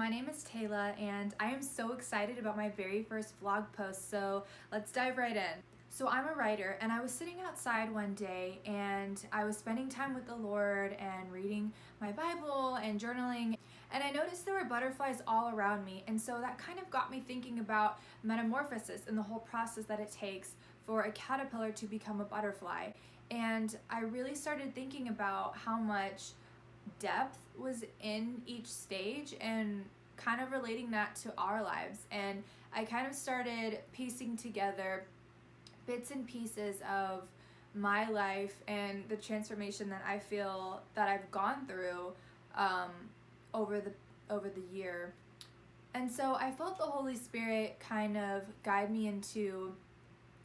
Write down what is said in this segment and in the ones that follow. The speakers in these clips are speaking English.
my name is Taylor and I am so excited about my very first vlog post, so let's dive right in. So I'm a writer and I was sitting outside one day and I was spending time with the Lord and reading my Bible and journaling, and I noticed there were butterflies all around me, and so that kind of got me thinking about metamorphosis and the whole process that it takes for a caterpillar to become a butterfly. And I really started thinking about how much depth was in each stage and kind of relating that to our lives. And I kind of started piecing together bits and pieces of my life and the transformation that I feel that I've gone through over the year. And so I felt the Holy Spirit kind of guide me into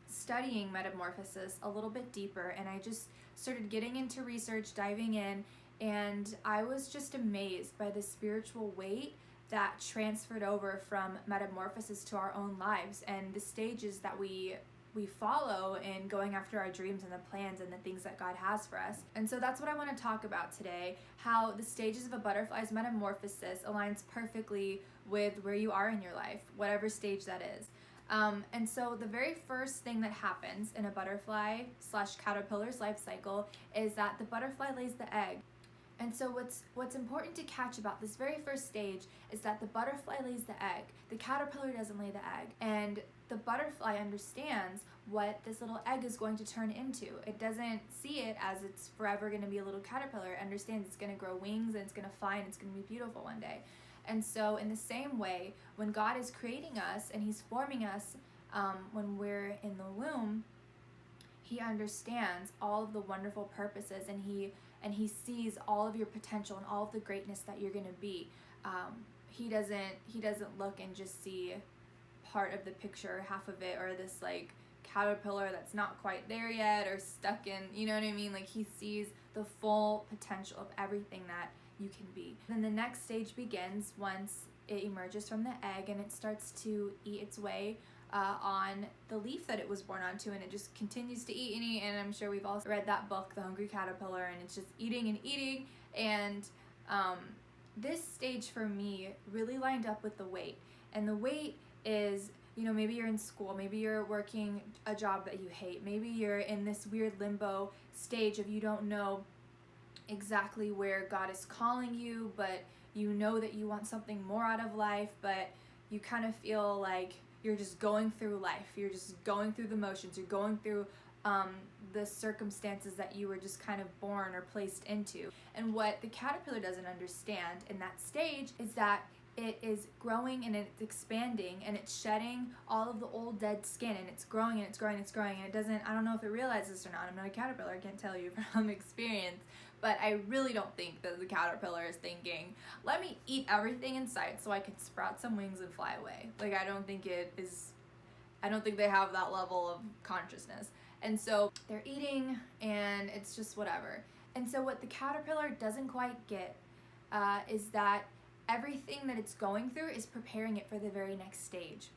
studying metamorphosis a little bit deeper, and I just started getting into research, diving in, and I was just amazed by the spiritual weight that transferred over from metamorphosis to our own lives and the stages that we follow in going after our dreams and the plans and the things that God has for us. And so that's what I want to talk about today, how the stages of a butterfly's metamorphosis aligns perfectly with where you are in your life, whatever stage that is. And so the very first thing that happens in a butterfly / caterpillar's life cycle is that the butterfly lays the egg. And so what's important to catch about this very first stage is that the butterfly lays the egg. The caterpillar doesn't lay the egg. And the butterfly understands what this little egg is going to turn into. It doesn't see it as it's forever going to be a little caterpillar. It understands it's going to grow wings and it's going to fly and it's going to be beautiful one day. And so in the same way, when God is creating us and He's forming us when we're in the womb, He understands all of the wonderful purposes, and He sees all of your potential and all of the greatness that you're going to be. He doesn't look and just see part of the picture, half of it, or this like caterpillar that's not quite there yet or stuck in, you know what I mean? Like He sees the full potential of everything that you can be. Then the next stage begins once it emerges from the egg and it starts to eat its way on the leaf that it was born onto, and it just continues to eat and eat. And I'm sure we've all read that book, The Hungry Caterpillar, and it's just eating and eating. And this stage for me really lined up with the wait. And the wait is, maybe you're in school, maybe you're working a job that you hate, maybe you're in this weird limbo stage of you don't know exactly where God is calling you, but you know that you want something more out of life, but you kind of feel like you're just going through life. You're just going through the motions. You're going through the circumstances that you were just kind of born or placed into. And what the caterpillar doesn't understand in that stage is that it is growing and it's expanding and it's shedding all of the old dead skin, and it's growing and it's growing and it's growing, and it doesn't, I don't know if it realizes this or not. I'm not a caterpillar, I can't tell you from experience, but I really don't think that the caterpillar is thinking, let me eat everything in sight so I can sprout some wings and fly away. Like I don't think they have that level of consciousness. And so they're eating and it's just whatever. And so what the caterpillar doesn't quite get is that everything that it's going through is preparing it for the very next stage.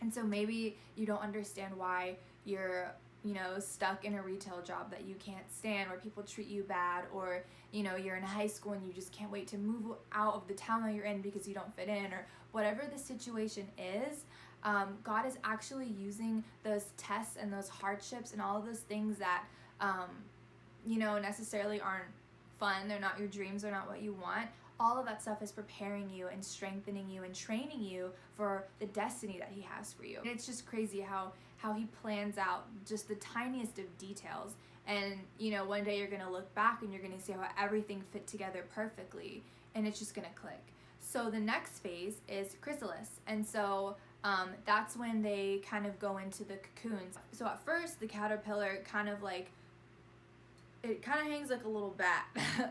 And so maybe you don't understand why you're stuck in a retail job that you can't stand, where people treat you bad, or you're in high school and you just can't wait to move out of the town that you're in because you don't fit in, or whatever the situation is. God is actually using those tests and those hardships and all of those things that necessarily aren't fun. They're not your dreams. They're not what you want. All of that stuff is preparing you and strengthening you and training you for the destiny that He has for you. And it's just crazy how He plans out just the tiniest of details. And, one day you're going to look back and you're going to see how everything fit together perfectly, and it's just going to click. So the next phase is chrysalis. And so that's when they kind of go into the cocoons. So at first, the caterpillar kind of hangs like a little bat,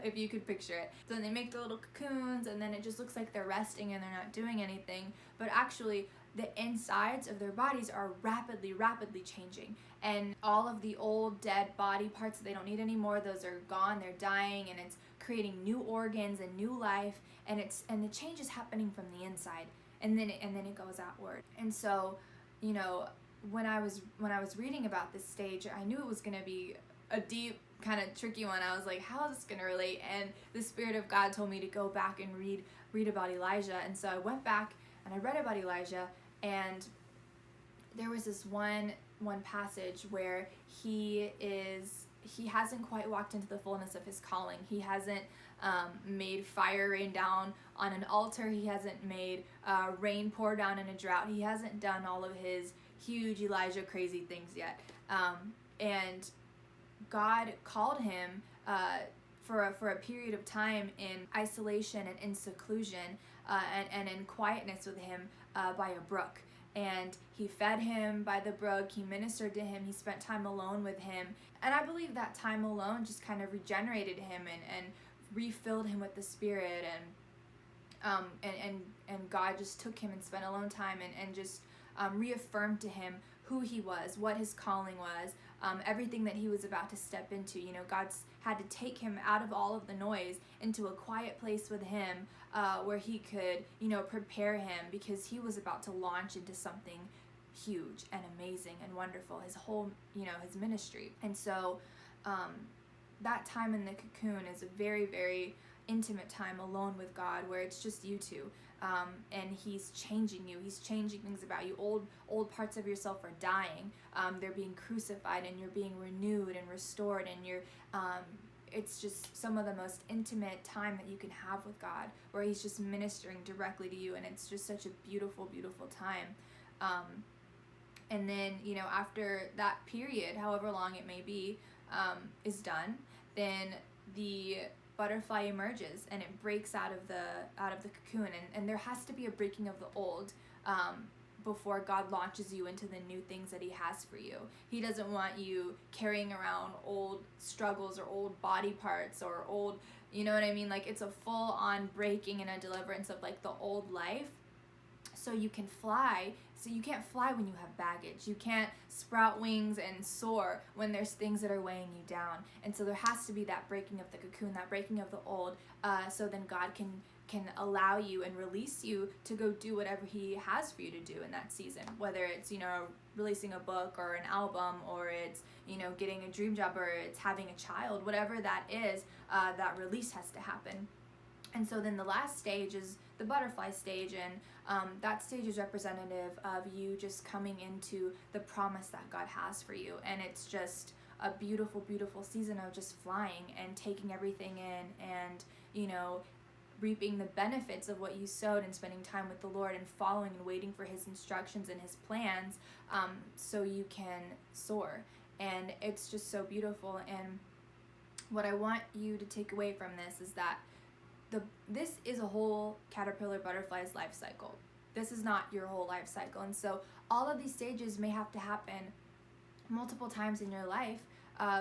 if you could picture it. So then they make the little cocoons, and then it just looks like they're resting and they're not doing anything. But actually, the insides of their bodies are rapidly changing. And all of the old dead body parts that they don't need anymore, those are gone, they're dying, and it's creating new organs and new life. And the change is happening from the inside. And then it goes outward. And so, when I was reading about this stage, I knew it was going to be a deep kind of tricky one. I was like, how is this going to relate? And the Spirit of God told me to go back and read about Elijah. And so I went back and I read about Elijah, and there was this one passage where he hasn't quite walked into the fullness of his calling. He hasn't made fire rain down on an altar. He hasn't made rain pour down in a drought. He hasn't done all of his huge Elijah crazy things yet. And God called him for a period of time in isolation and in seclusion and in quietness with him by a brook. And he fed him by the brook, he ministered to him, he spent time alone with him. And I believe that time alone just kind of regenerated him and refilled him with the Spirit, and God just took him and spent alone time and just reaffirmed to him who he was, what his calling was, everything that he was about to step into. You know, God's had to take him out of all of the noise into a quiet place with him where he could, you know, prepare him, because he was about to launch into something huge and amazing and wonderful, his whole, you know, his ministry. And so that time in the cocoon is a very, very intimate time alone with God, where it's just you two, and he's changing you, he's changing things about you. Old parts of yourself are dying, they're being crucified, and you're being renewed and restored, and you're it's just some of the most intimate time that you can have with God, where he's just ministering directly to you, and it's just such a beautiful, beautiful time. And then, you know, after that period, however long it may be, is done, then the butterfly emerges and it breaks out of the cocoon, and there has to be a breaking of the old before God launches you into the new things that he has for you. He doesn't want you carrying around old struggles or old body parts or old, you know what I mean? Like, it's a full on breaking and a deliverance of like the old life, so you can fly. So you can't fly when you have baggage. You can't sprout wings and soar when there's things that are weighing you down. And so there has to be that breaking of the cocoon, that breaking of the old, so then God can allow you and release you to go do whatever he has for you to do in that season. Whether it's, you know, releasing a book or an album, or it's, you know, getting a dream job, or it's having a child, whatever that is, that release has to happen. And so then the last stage is the butterfly stage, and that stage is representative of you just coming into the promise that God has for you. And it's just a beautiful, beautiful season of just flying and taking everything in, and, you know, reaping the benefits of what you sowed, and spending time with the Lord and following and waiting for his instructions and his plans, so you can soar. And it's just so beautiful. And what I want you to take away from this is that this is a whole caterpillar butterfly's life cycle. This is not your whole life cycle. And so all of these stages may have to happen multiple times in your life,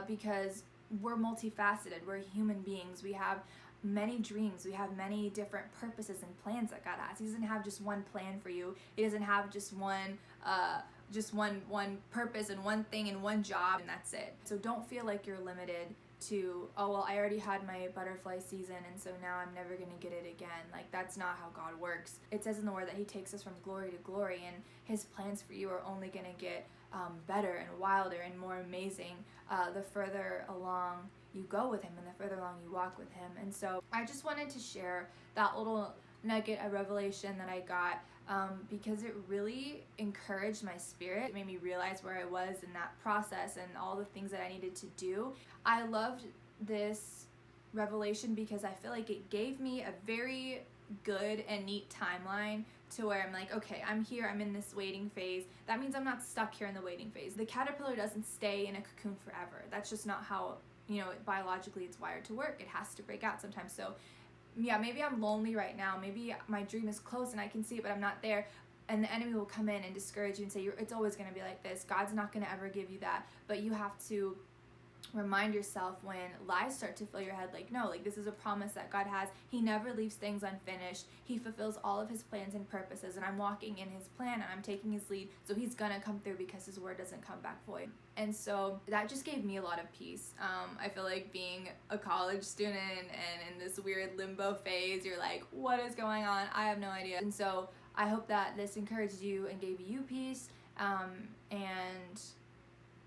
because we're multifaceted. We're human beings. We have many dreams. We have many different purposes and plans that God has. He doesn't have just one plan for you. He doesn't have just one purpose and one thing and one job, and that's it. So don't feel like you're limited to, oh, well, I already had my butterfly season, and so now I'm never going to get it again. Like, that's not how God works. It says in the Word that he takes us from glory to glory, and his plans for you are only going to get better and wilder and more amazing the further along you go with him and the further along you walk with him. And so I just wanted to share that little nugget of revelation that I got, because it really encouraged my spirit. It made me realize where I was in that process and all the things that I needed to do. I loved this revelation because I feel like it gave me a very good and neat timeline to where I'm like, okay, I'm here, I'm in this waiting phase. That means I'm not stuck here in the waiting phase. The caterpillar doesn't stay in a cocoon forever. That's just not how, you know, biologically it's wired to work. It has to break out sometimes. So yeah, maybe I'm lonely right now. Maybe my dream is close and I can see it, but I'm not there. And the enemy will come in and discourage you and say, it's always going to be like this. God's not going to ever give you that. But you have to remind yourself when lies start to fill your head, like, no, like, this is a promise that God has. He never leaves things unfinished. He fulfills all of his plans and purposes, and I'm walking in his plan and I'm taking his lead, so he's gonna come through because his word doesn't come back void. And so that just gave me a lot of peace. I feel like being a college student and in this weird limbo phase, you're like, what is going on? I have no idea. And so I hope that this encouraged you and gave you peace, and,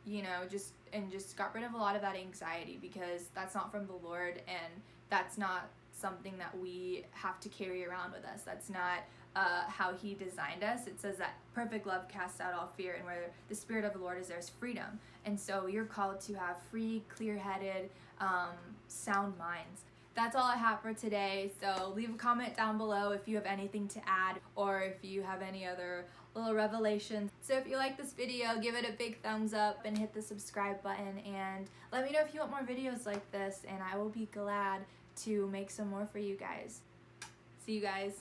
you know, just and just got rid of a lot of that anxiety, because that's not from the Lord, and that's not something that we have to carry around with us. That's not how he designed us. It says that perfect love casts out all fear, and where the Spirit of the Lord is, there's freedom. And so you're called to have free, clear-headed, sound minds. That's all I have for today, so leave a comment down below if you have anything to add, or if you have any other little revelations. So if you like this video, give it a big thumbs up and hit the subscribe button, and let me know if you want more videos like this, and I will be glad to make some more for you guys. See you guys.